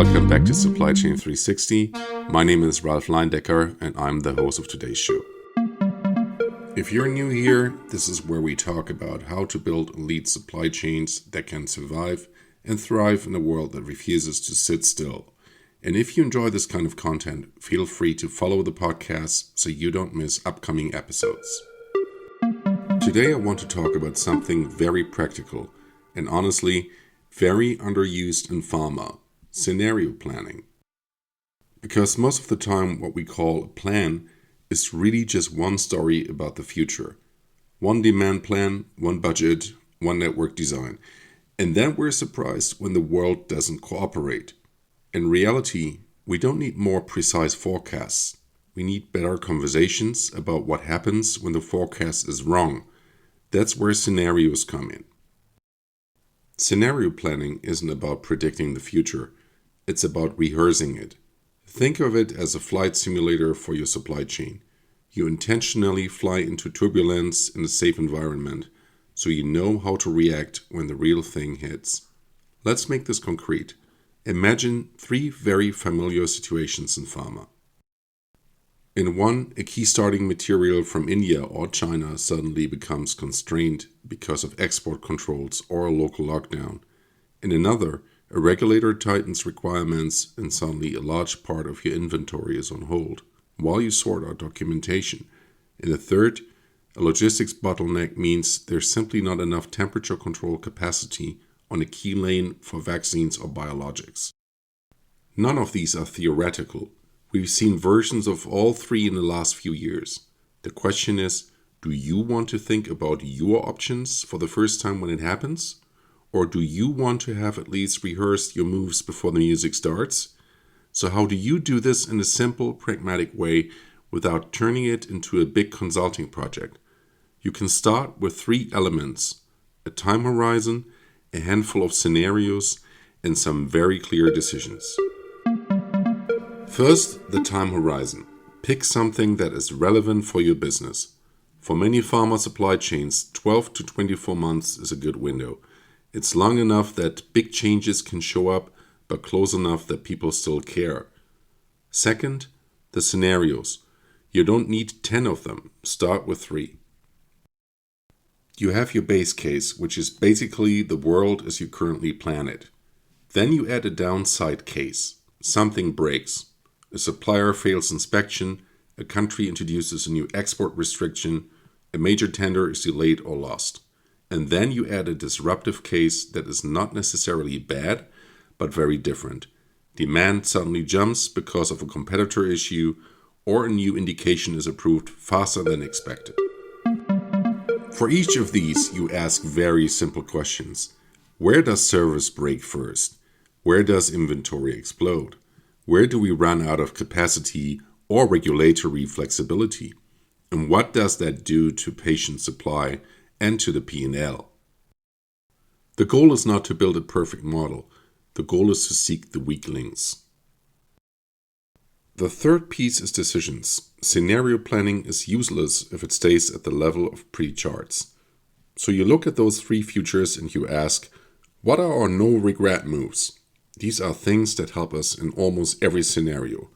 Welcome back to Supply Chain 360. My name is Ralph Leindecker and I'm the host of today's show. If you're new here, this is where we talk about how to build elite supply chains that can survive and thrive in a world that refuses to sit still. And if you enjoy this kind of content, feel free to follow the podcast so you don't miss upcoming episodes. Today I want to talk about something very practical and honestly very underused in pharma: scenario planning. Because most of the time what we call a plan is really just one story about the future. One demand plan, one budget, one network design. And then we're surprised when the world doesn't cooperate. In reality, we don't need more precise forecasts. We need better conversations about what happens when the forecast is wrong. That's where scenarios come in. Scenario planning isn't about predicting the future. It's about rehearsing it. Think of it as a flight simulator for your supply chain. You intentionally fly into turbulence in a safe environment so you know how to react when the real thing hits. Let's make this concrete. Imagine three very familiar situations in pharma. In one, a key starting material from India or China suddenly becomes constrained because of export controls or a local lockdown. In another, a regulator tightens requirements and suddenly a large part of your inventory is on hold while you sort out documentation. In a third, a logistics bottleneck means there's simply not enough temperature control capacity on a key lane for vaccines or biologics. None of these are theoretical. We've seen versions of all three in the last few years. The question is, do you want to think about your options for the first time when it happens? Or do you want to have at least rehearsed your moves before the music starts? So how do you do this in a simple, pragmatic way without turning it into a big consulting project? You can start with three elements: a time horizon, a handful of scenarios, and some very clear decisions. First, the time horizon. Pick something that is relevant for your business. For many pharma supply chains, 12 to 24 months is a good window. It's long enough that big changes can show up, but close enough that people still care. Second, the scenarios. You don't need 10 of them. Start with 3. You have your base case, which is basically the world as you currently plan it. Then you add a downside case. Something breaks. A supplier fails inspection, a country introduces a new export restriction, a major tender is delayed or lost. And then you add a disruptive case that is not necessarily bad, but very different. Demand suddenly jumps because of a competitor issue, or a new indication is approved faster than expected. For each of these, you ask very simple questions. Where does service break first? Where does inventory explode? Where do we run out of capacity or regulatory flexibility? And what does that do to patient supply and to the P&L? The goal is not to build a perfect model. The goal is to seek the weak links. The third piece is decisions. Scenario planning is useless if it stays at the level of pre-charts. So you look at those three futures and you ask, what are our no-regret moves? These are things that help us in almost every scenario.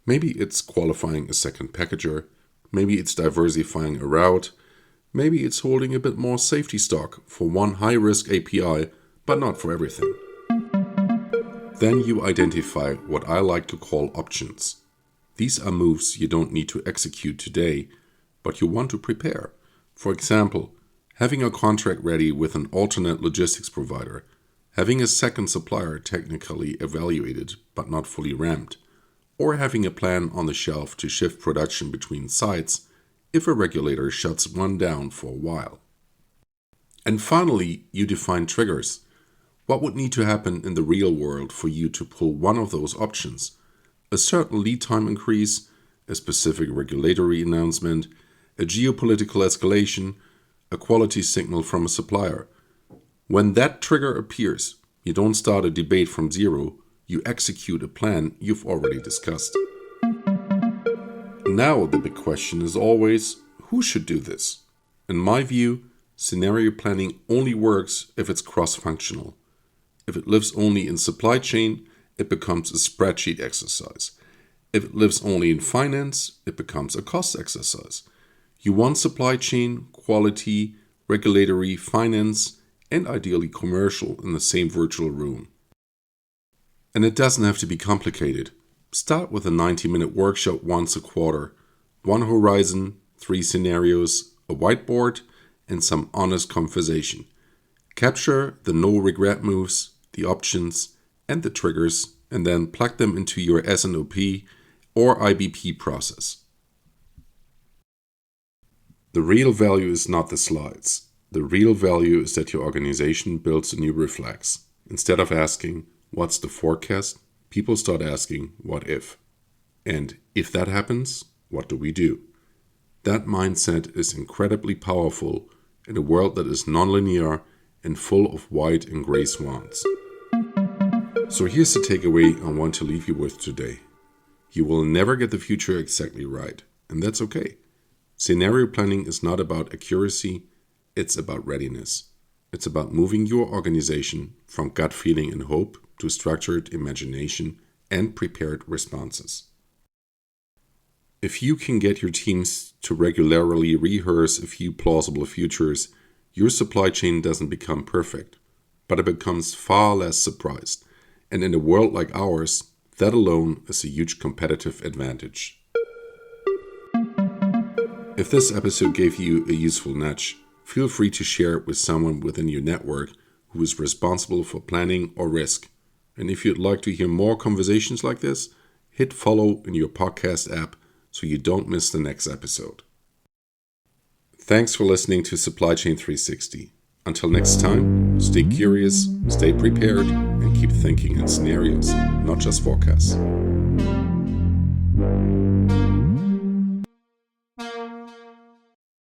Maybe it's qualifying a second packager. Maybe it's diversifying a route. Maybe it's holding a bit more safety stock for one high-risk API, but not for everything. Then you identify what I like to call options. These are moves you don't need to execute today, but you want to prepare. For example, having a contract ready with an alternate logistics provider, having a second supplier technically evaluated but not fully ramped, or having a plan on the shelf to shift production between sites if a regulator shuts one down for a while. And finally, you define triggers. What would need to happen in the real world for you to pull one of those options? A certain lead time increase, a specific regulatory announcement, a geopolitical escalation, a quality signal from a supplier. When that trigger appears, you don't start a debate from zero, you execute a plan you've already discussed. Now the big question is always, who should do this? In my view, scenario planning only works if it's cross-functional. If it lives only in supply chain it becomes a spreadsheet exercise. If it lives only in finance, it becomes a cost exercise. You want supply chain, quality, regulatory, finance, and ideally commercial in the same virtual room. And it doesn't have to be complicated. Start with a 90-minute workshop once a quarter. One horizon, 3 scenarios, a whiteboard, and some honest conversation. Capture the no-regret moves, the options, and the triggers, and then plug them into your S&amp or IBP process. The real value is not the slides. The real value is that your organization builds a new reflex. Instead of asking, what's the forecast? People start asking, what if? And if that happens, what do we do? That mindset is incredibly powerful in a world that is nonlinear and full of white and gray swans. So here's the takeaway I want to leave you with today. You will never get the future exactly right, and that's okay. Scenario planning is not about accuracy, it's about readiness. It's about moving your organization from gut feeling and hope to structured imagination and prepared responses. If you can get your teams to regularly rehearse a few plausible futures, your supply chain doesn't become perfect, but it becomes far less surprised. And in a world like ours, that alone is a huge competitive advantage. If this episode gave you a useful nudge, feel free to share it with someone within your network who is responsible for planning or risk. And if you'd like to hear more conversations like this, hit follow in your podcast app so you don't miss the next episode. Thanks for listening to Supply Chain 360. Until next time, stay curious, stay prepared, and keep thinking in scenarios, not just forecasts.